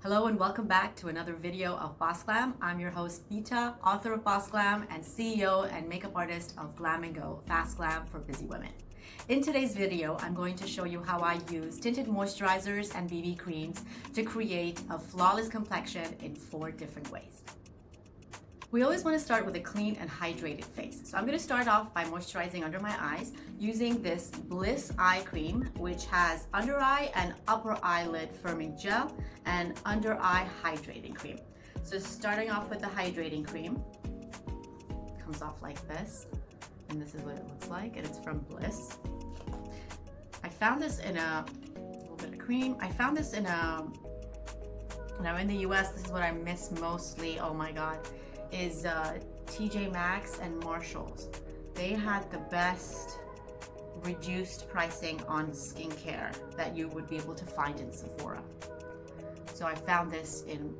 Hello and welcome back to another video of Boss Glam. I'm your host Vita, author of Boss Glam and CEO and makeup artist of Glam & Go, Fast Glam for Busy Women. In today's video, I'm going to show you how I use tinted moisturizers and BB creams to create a flawless complexion in 4 different ways. We always want to start with a clean and hydrated face. So I'm going to start off by moisturizing under my eyes using this Bliss Eye Cream, which has under eye and upper eyelid firming gel and under eye hydrating cream. So starting off with the hydrating cream, comes off like this, and this is what it looks like, and it's from Bliss. I found this in a little bit of cream. I found this in a, now in the US, this is what I miss mostly, oh my God, is TJ Maxx and Marshalls. They had the best reduced pricing on skincare that you would be able to find in Sephora. So I found this in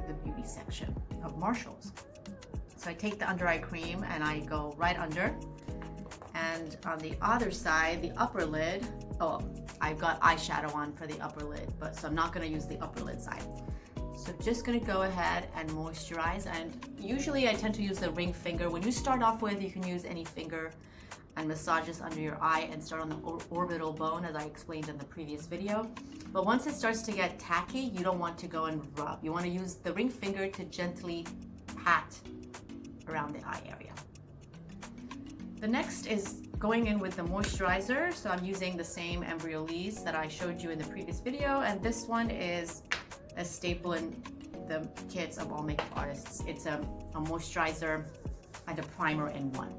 the beauty section of Marshalls. So I take the under eye cream and I go right under, and on the other side, the upper lid, oh, I've got eyeshadow on for the upper lid, but so I'm not going to use the upper lid side. So just going to go ahead and moisturize, and usually I tend to use the ring finger. When you start off with, you can use any finger and massage this under your eye and start on the orbital bone, as I explained in the previous video. But once it starts to get tacky, you don't want to go and rub. You want to use the ring finger to gently pat around the eye area. The next is going in with the moisturizer. So I'm using the same Embryolisse that I showed you in the previous video, and this one is a staple in the kits of all makeup artists. It's a moisturizer and a primer in one.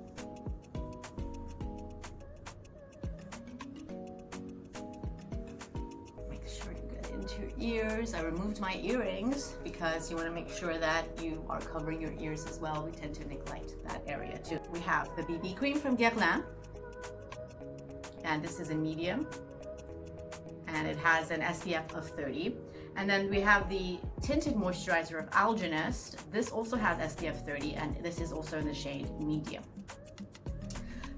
Make sure you get into your ears. I removed my earrings because you want to make sure that you are covering your ears as well. We tend to neglect that area too. We have the BB cream from Guerlain, and this is a medium, and it has an SPF of 30. And then we have the tinted moisturizer of Algenist. This also has SPF 30, and this is also in the shade medium.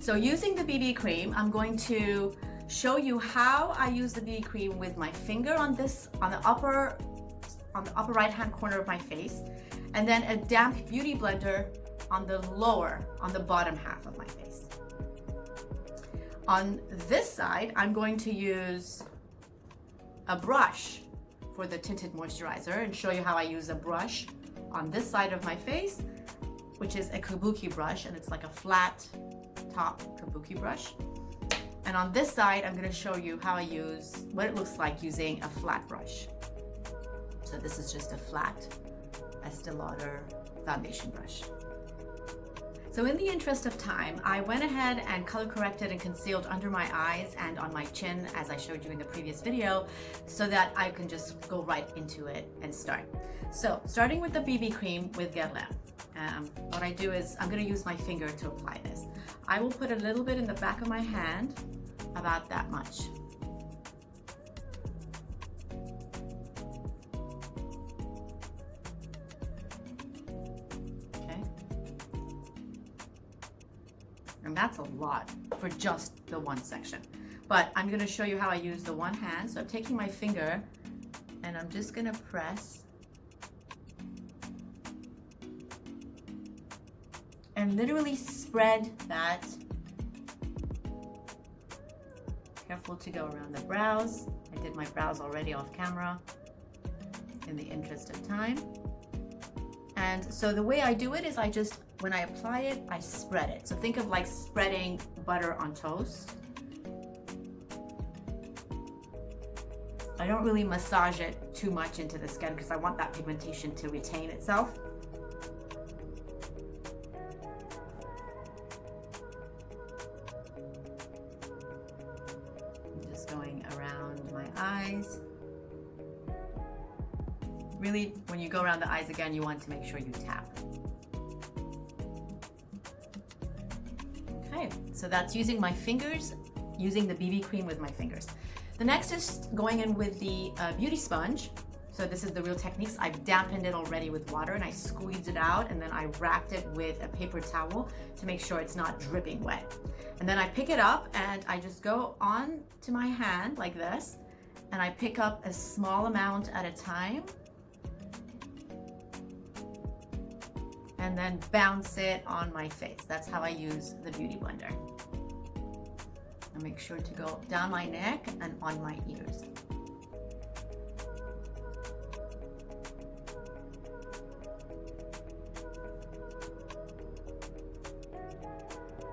So using the BB cream, I'm going to show you how I use the BB cream with my finger on the upper right hand corner of my face, and then a damp beauty blender on the bottom half of my face. On this side, I'm going to use a brush for the tinted moisturizer and show you how I use a brush on this side of my face, which is a Kabuki brush, and it's like a flat top Kabuki brush. And on this side, I'm going to show you how I use what it looks like using a flat brush. So this is just a flat Estee Lauder foundation brush. So in the interest of time, I went ahead and color corrected and concealed under my eyes and on my chin, as I showed you in the previous video, so that I can just go right into it and start. So starting with the BB cream with Guerlain, what I do is I'm going to use my finger to apply this. I will put a little bit in the back of my hand, about that much. And that's a lot for just the one section. But I'm going to show you how I use the one hand. So I'm taking my finger and I'm just going to press and literally spread that. Careful to go around the brows. I did my brows already off camera in the interest of time. And so the way I do it is when I apply it, I spread it. So think of like spreading butter on toast. I don't really massage it too much into the skin because I want that pigmentation to retain itself. I'm just going around my eyes. Really, when you go around the eyes again, you want to make sure you tap. Okay, so that's using my fingers, using the BB cream with my fingers. The next is going in with the beauty sponge. So this is the Real Techniques. I've dampened it already with water and I squeezed it out, and then I wrapped it with a paper towel to make sure it's not dripping wet. And then I pick it up and I just go on to my hand like this, and I pick up a small amount at a time and then bounce it on my face. That's how I use the Beauty Blender. And make sure to go down my neck and on my ears.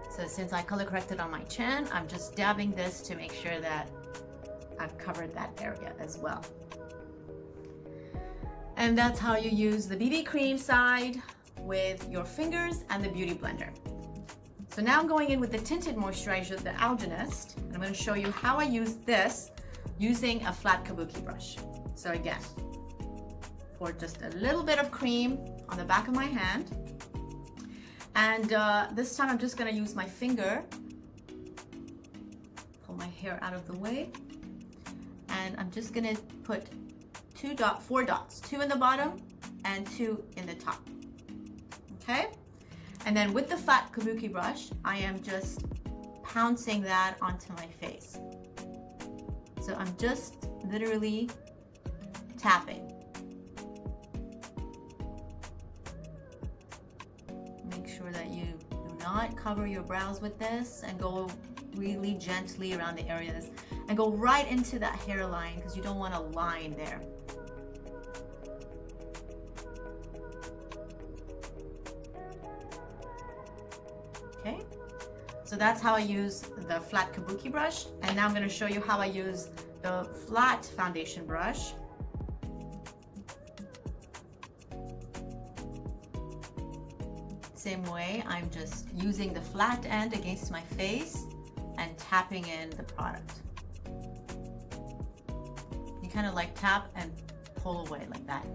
So since I color corrected on my chin, I'm just dabbing this to make sure that I've covered that area as well. And that's how you use the BB cream side with your fingers and the Beauty Blender. So now I'm going in with the Tinted Moisturizer, the Alginist, and I'm going to show you how I use this using a flat Kabuki brush. So again, pour just a little bit of cream on the back of my hand. And this time I'm just going to use my finger, pull my hair out of the way, and I'm just going to put 4 dots, 2 in the bottom and 2 in the top. Okay? And then with the flat Kabuki brush, I am just pouncing that onto my face. So I'm just literally tapping. Make sure that you do not cover your brows with this, and go really gently around the areas and go right into that hairline because you don't want a line there. Okay, so that's how I use the flat Kabuki brush, and now I'm going to show you how I use the flat foundation brush. Same way, I'm just using the flat end against my face and tapping in the product. You kind of like tap and pull away like that.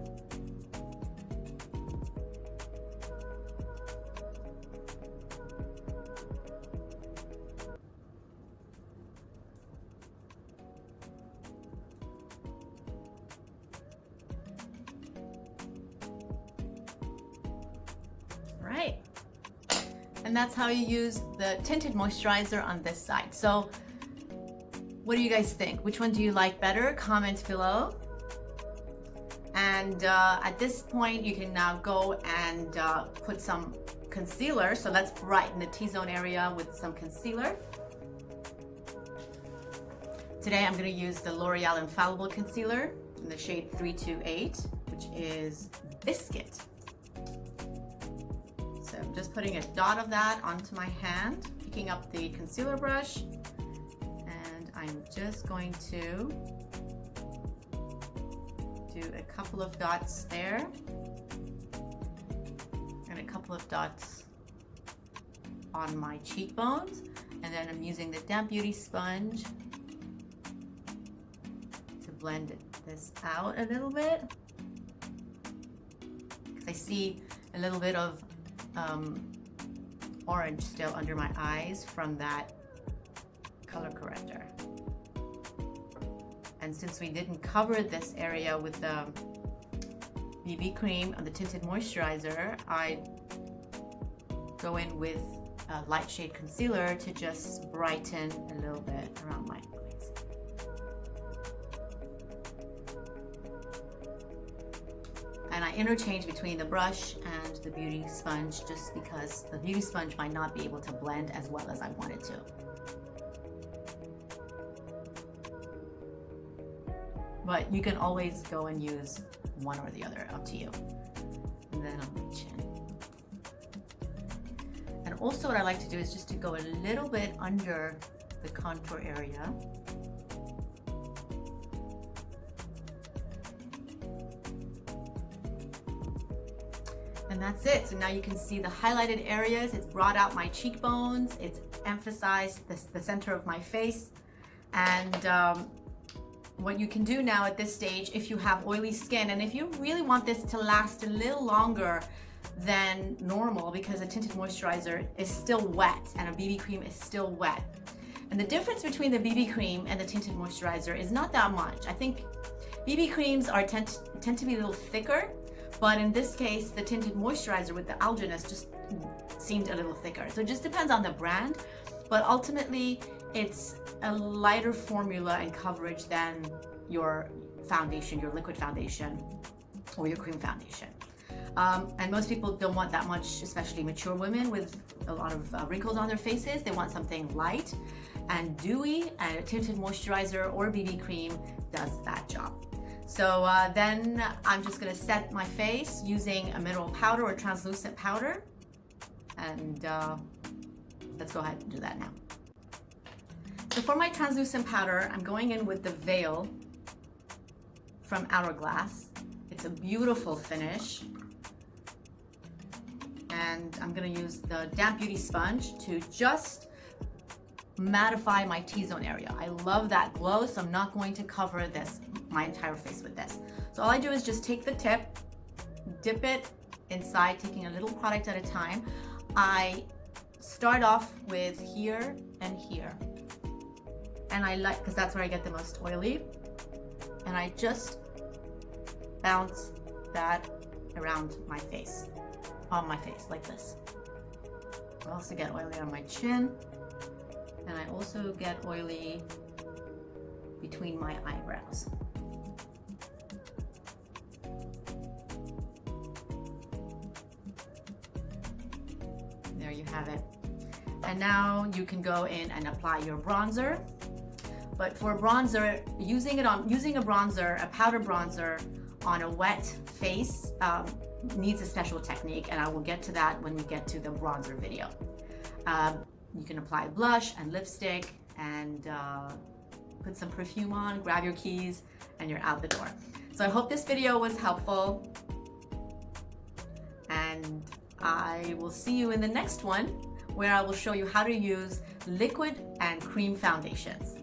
Right, and that's how you use the Tinted Moisturizer on this side. So what do you guys think? Which one do you like better? Comment below. And at this point you can now go and put some concealer. So let's brighten the T-zone area with some concealer. Today I'm going to use the L'Oreal Infallible Concealer in the shade 328, which is Biscuit. So I'm just putting a dot of that onto my hand, picking up the concealer brush, and I'm just going to do a couple of dots there, and a couple of dots on my cheekbones, and then I'm using the damp beauty sponge to blend this out a little bit, because I see a little bit of orange still under my eyes from that color corrector. And since we didn't cover this area with the BB cream on the Tinted Moisturizer, I go in with a light shade concealer to just brighten a little bit around my eyes. And I interchange between the brush and the beauty sponge just because the beauty sponge might not be able to blend as well as I want it to. But you can always go and use one or the other, up to you. And then on my chin. And also what I like to do is just to go a little bit under the contour area. And that's it. So now you can see the highlighted areas. It's brought out my cheekbones. It's emphasized the center of my face. And what you can do now at this stage, if you have oily skin, and if you really want this to last a little longer than normal, because a tinted moisturizer is still wet and a BB cream is still wet. And the difference between the BB cream and the tinted moisturizer is not that much. I think BB creams tend to be a little thicker, but in this case, the tinted moisturizer with the Alginist just seemed a little thicker. So it just depends on the brand, but ultimately it's a lighter formula and coverage than your foundation, your liquid foundation or your cream foundation. And most people don't want that much, especially mature women with a lot of wrinkles on their faces. They want something light and dewy, and a tinted moisturizer or BB cream does that job. So then I'm just gonna set my face using a mineral powder or translucent powder. And let's go ahead and do that now. So for my translucent powder, I'm going in with the Veil from Hourglass. It's a beautiful finish. And I'm gonna use the Damp Beauty sponge to just mattify my T-zone area. I love that glow, so I'm not going to cover my entire face with this. So all I do is just take the tip, dip it inside, taking a little product at a time. I start off with here and here. And I like, because that's where I get the most oily. And I just bounce that around my face, on my face, like this. I also get oily on my chin. And I also get oily between my eyebrows. There you have it. And now you can go in and apply your bronzer. But for bronzer, using a bronzer, a powder bronzer on a wet face needs a special technique, and I will get to that when we get to the bronzer video. You can apply blush and lipstick and put some perfume on, grab your keys, and you're out the door. So I hope this video was helpful, and I will see you in the next one where I will show you how to use liquid and cream foundations.